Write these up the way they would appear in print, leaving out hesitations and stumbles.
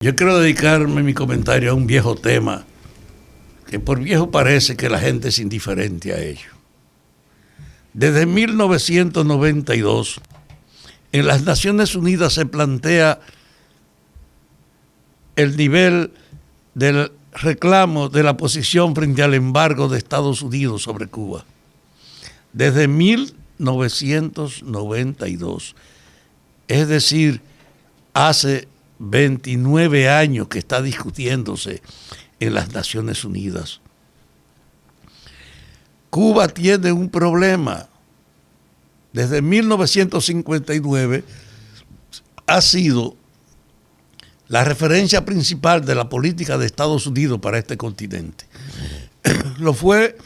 Yo quiero dedicarme mi comentario a un viejo tema que por viejo parece que la gente es indiferente a ello. Desde 1992, en las Naciones Unidas se plantea el nivel del reclamo de la posición frente al embargo de Estados Unidos sobre Cuba. Desde 1992, es decir, hace 29 años que está discutiéndose en las Naciones Unidas. Cuba tiene un problema. Desde 1959 ha sido la referencia principal de la política de Estados Unidos para este continente. Lo fue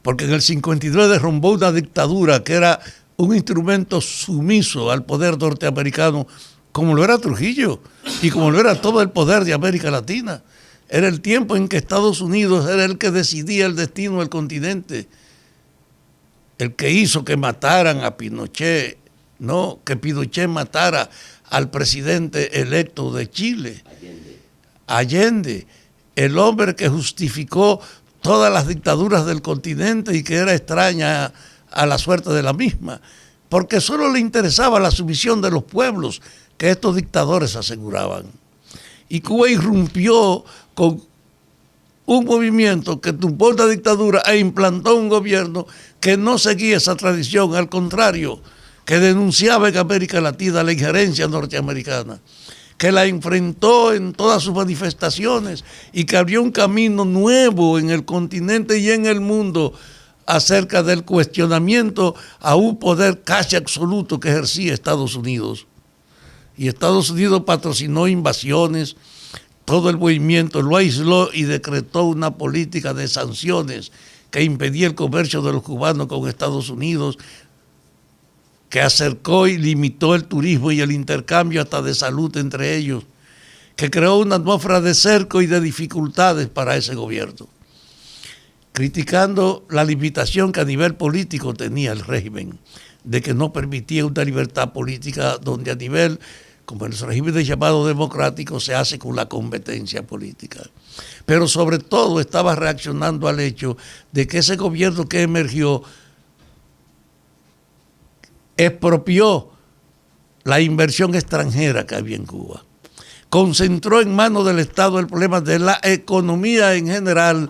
porque en el 59 derrumbó una dictadura que era un instrumento sumiso al poder norteamericano, como lo era Trujillo y como lo era todo el poder de América Latina. Era el tiempo en que Estados Unidos era el que decidía el destino del continente, el que hizo que mataran a Pinochet, no, que Pinochet matara al presidente electo de Chile, Allende, el hombre que justificó todas las dictaduras del continente y que era extraña a la suerte de la misma, porque solo le interesaba la sumisión de los pueblos que estos dictadores aseguraban. Y Cuba irrumpió con un movimiento que tumbó la dictadura e implantó un gobierno que no seguía esa tradición, al contrario, que denunciaba en América Latina la injerencia norteamericana, que la enfrentó en todas sus manifestaciones y que abrió un camino nuevo en el continente y en el mundo acerca del cuestionamiento a un poder casi absoluto que ejercía Estados Unidos. Y Estados Unidos patrocinó invasiones, todo el movimiento lo aisló y decretó una política de sanciones que impedía el comercio de los cubanos con Estados Unidos, que acercó y limitó el turismo y el intercambio hasta de salud entre ellos, que creó una atmósfera de cerco y de dificultades para ese gobierno, criticando la limitación que a nivel político tenía el régimen, de que no permitía una libertad política donde a nivel, como en los regímenes llamados democráticos, se hace con la competencia política. Pero sobre todo estaba reaccionando al hecho de que ese gobierno que emergió expropió la inversión extranjera que había en Cuba, concentró en manos del Estado el problema de la economía en general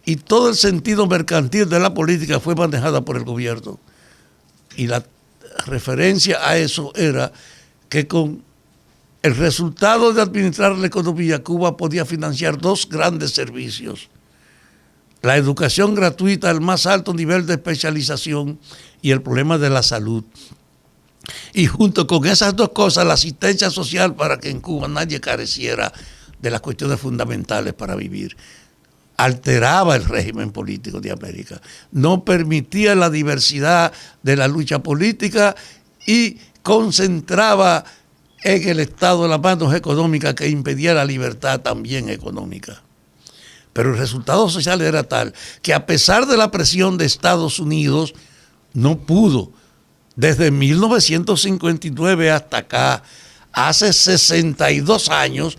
y todo el sentido mercantil de la política fue manejada por el gobierno. Y la referencia a eso era que con el resultado de administrar la economía, Cuba podía financiar dos grandes servicios: la educación gratuita al más alto nivel de especialización y el problema de la salud. Y junto con esas dos cosas, la asistencia social para que en Cuba nadie careciera de las cuestiones fundamentales para vivir. Alteraba el régimen político de América, no permitía la diversidad de la lucha política y concentraba en el Estado las manos económicas que impedía la libertad también económica. Pero el resultado social era tal que a pesar de la presión de Estados Unidos, no pudo, desde 1959 hasta acá, hace 62 años,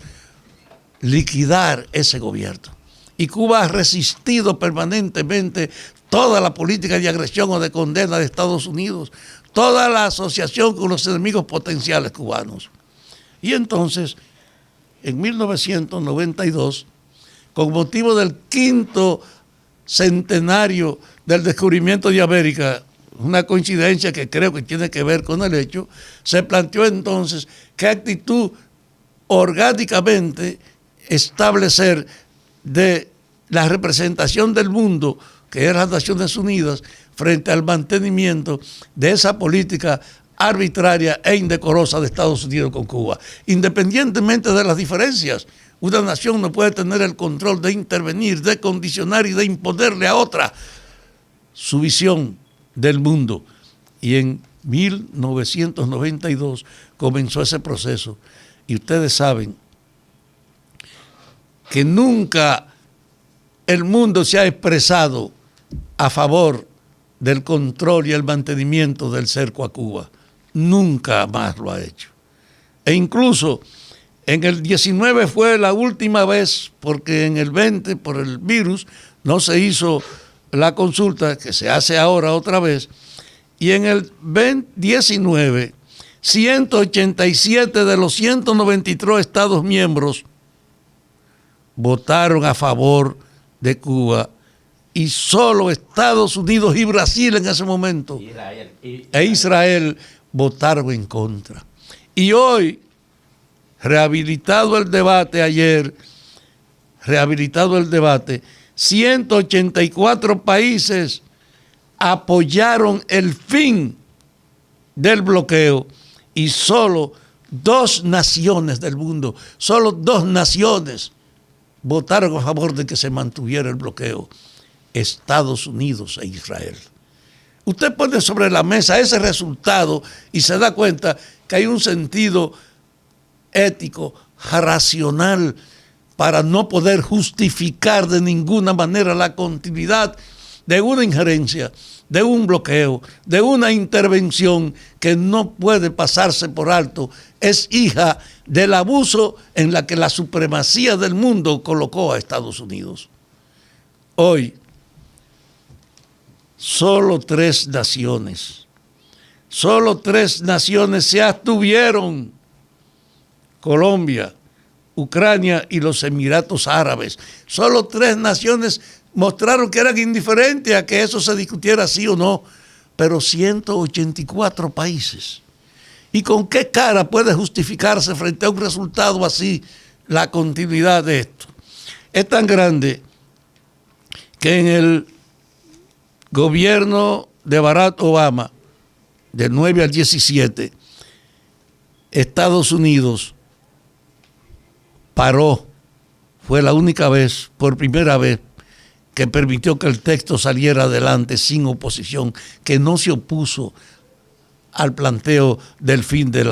liquidar ese gobierno. Y Cuba ha resistido permanentemente toda la política de agresión o de condena de Estados Unidos, toda la asociación con los enemigos potenciales cubanos. Y entonces, en 1992, con motivo del 5º centenario del descubrimiento de América, una coincidencia que creo que tiene que ver con el hecho, se planteó entonces qué actitud orgánicamente establecer de la representación del mundo, que eran las Naciones Unidas, frente al mantenimiento de esa política arbitraria e indecorosa de Estados Unidos con Cuba. Independientemente de las diferencias, una nación no puede tener el control de intervenir, de condicionar y de imponerle a otra su visión del mundo. Y en 1992 comenzó ese proceso. Y ustedes saben que nunca el mundo se ha expresado a favor del control y el mantenimiento del cerco a Cuba. Nunca más lo ha hecho. E incluso En el 19 fue la última vez, porque en el 20, por el virus, no se hizo la consulta, que se hace ahora otra vez. Y en el 19, 187 de los 193 Estados miembros votaron a favor de Cuba, y solo Estados Unidos y Brasil en ese momento, Israel votaron en contra. Y hoy, rehabilitado el debate ayer, 184 países apoyaron el fin del bloqueo, y solo 2 naciones del mundo, solo 2 naciones votaron a favor de que se mantuviera el bloqueo: Estados Unidos e Israel. Usted pone sobre la mesa ese resultado y se da cuenta que hay un sentido ético, racional, para no poder justificar de ninguna manera la continuidad de una injerencia, de un bloqueo, de una intervención que no puede pasarse por alto. Es hija del abuso en la que la supremacía del mundo colocó a Estados Unidos. Hoy, solo 3 naciones se abstuvieron: Colombia, Ucrania y los Emiratos Árabes. Solo 3 naciones mostraron que eran indiferentes a que eso se discutiera sí o no, pero 184 países. ¿Y con qué cara puede justificarse frente a un resultado así la continuidad de esto? Es tan grande que en el gobierno de Barack Obama, del 9 al 17, Estados Unidos paró, fue la única vez, por primera vez, que permitió que el texto saliera adelante sin oposición, que no se opuso al planteo del fin del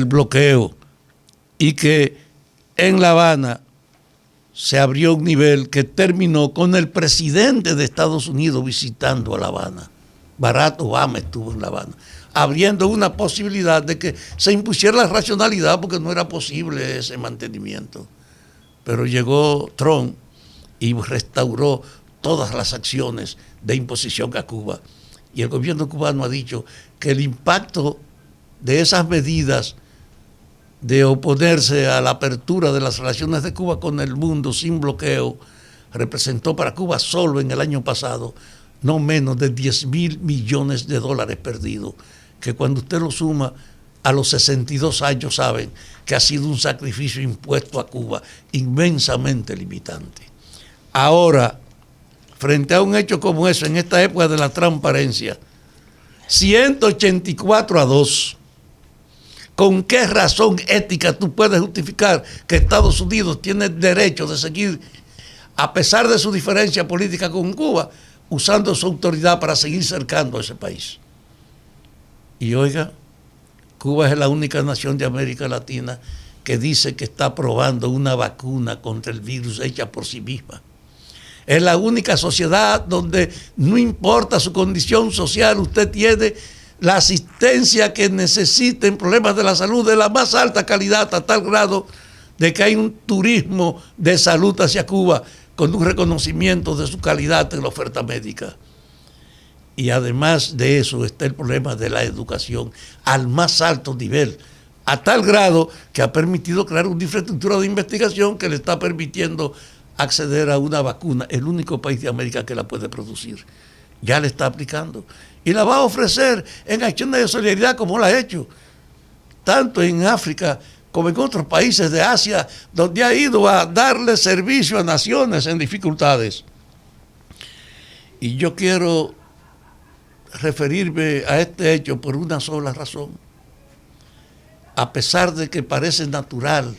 bloqueo, y que en La Habana se abrió un nivel que terminó con el presidente de Estados Unidos visitando a La Habana. Barack Obama estuvo en La Habana, abriendo una posibilidad de que se impusiera la racionalidad, porque no era posible ese mantenimiento. Pero llegó Trump y restauró todas las acciones de imposición a Cuba. Y el gobierno cubano ha dicho que el impacto de esas medidas de oponerse a la apertura de las relaciones de Cuba con el mundo sin bloqueo representó para Cuba solo en el año pasado no menos de $10,000 millones perdidos, que cuando usted lo suma a los 62 años saben que ha sido un sacrificio impuesto a Cuba inmensamente limitante. Ahora, frente a un hecho como eso, en esta época de la transparencia, 184-2, ¿con qué razón ética tú puedes justificar que Estados Unidos tiene derecho de seguir, a pesar de su diferencia política con Cuba, usando su autoridad para seguir cercando a ese país? Y oiga, Cuba es la única nación de América Latina que dice que está probando una vacuna contra el virus hecha por sí misma. Es la única sociedad donde no importa su condición social, usted tiene la asistencia que necesita en problemas de la salud de la más alta calidad, a tal grado de que hay un turismo de salud hacia Cuba con un reconocimiento de su calidad en la oferta médica. Y además de eso está el problema de la educación al más alto nivel, a tal grado que ha permitido crear una infraestructura de investigación que le está permitiendo acceder a una vacuna, el único país de América que la puede producir. Ya le está aplicando y la va a ofrecer en acciones de solidaridad como la ha hecho, tanto en África como en otros países de Asia, donde ha ido a darle servicio a naciones en dificultades. Y yo quiero referirme a este hecho por una sola razón. A pesar de que parece natural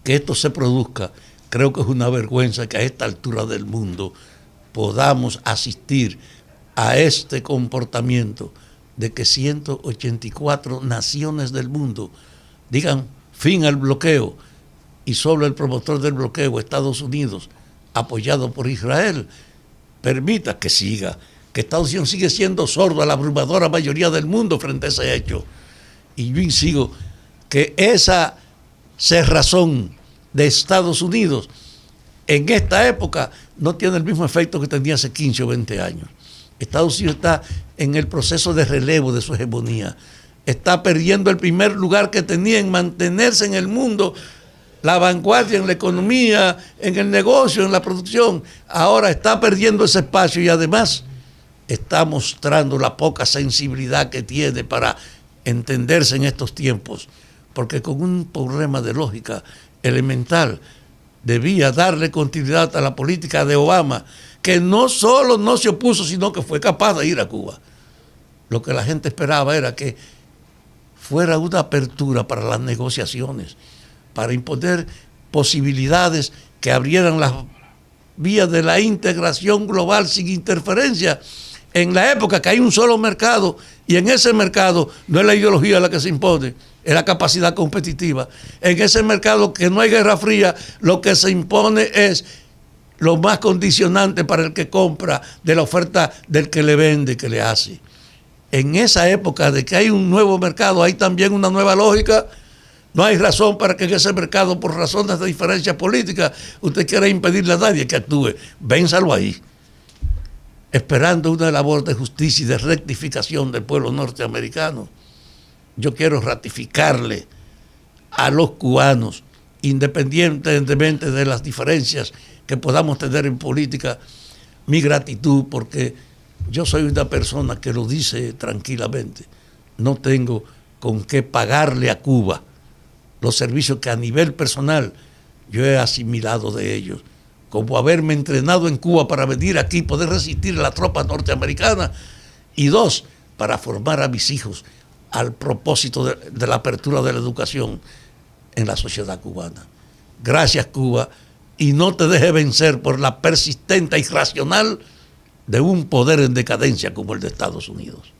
que esto se produzca, creo que es una vergüenza que a esta altura del mundo podamos asistir a este comportamiento de que 184 naciones del mundo digan fin al bloqueo, y solo el promotor del bloqueo, Estados Unidos, apoyado por Israel, permita que siga, que Estados Unidos sigue siendo sordo a la abrumadora mayoría del mundo frente a ese hecho. Y yo insisto, que esa cerrazón de Estados Unidos en esta época no tiene el mismo efecto que tenía hace 15 o 20 años. Estados Unidos está en el proceso de relevo de su hegemonía. Está perdiendo el primer lugar que tenía en mantenerse en el mundo, la vanguardia en la economía, en el negocio, en la producción. Ahora está perdiendo ese espacio y además está mostrando la poca sensibilidad que tiene para entenderse en estos tiempos. Porque con un problema de lógica elemental debía darle continuidad a la política de Obama, que no solo no se opuso, sino que fue capaz de ir a Cuba. Lo que la gente esperaba era que fuera una apertura para las negociaciones, para imponer posibilidades que abrieran las vías de la integración global sin interferencia. En la época que hay un solo mercado y en ese mercado no es la ideología la que se impone, es la capacidad competitiva. En ese mercado que no hay guerra fría, lo que se impone es lo más condicionante para el que compra de la oferta del que le vende, que le hace. En esa época de que hay un nuevo mercado, hay también una nueva lógica. No hay razón para que en ese mercado, por razones de diferencias políticas, usted quiera impedirle a nadie que actúe. Vénsalo ahí, esperando una labor de justicia y de rectificación del pueblo norteamericano. Yo quiero ratificarle a los cubanos, independientemente de las diferencias que podamos tener en política, mi gratitud, porque yo soy una persona que lo dice tranquilamente. No tengo con qué pagarle a Cuba los servicios que a nivel personal yo he asimilado de ellos, como haberme entrenado en Cuba para venir aquí, poder resistir a la tropa norteamericana, y dos, para formar a mis hijos al propósito de la apertura de la educación en la sociedad cubana. Gracias, Cuba, y no te dejes vencer por la persistente e irracional de un poder en decadencia como el de Estados Unidos.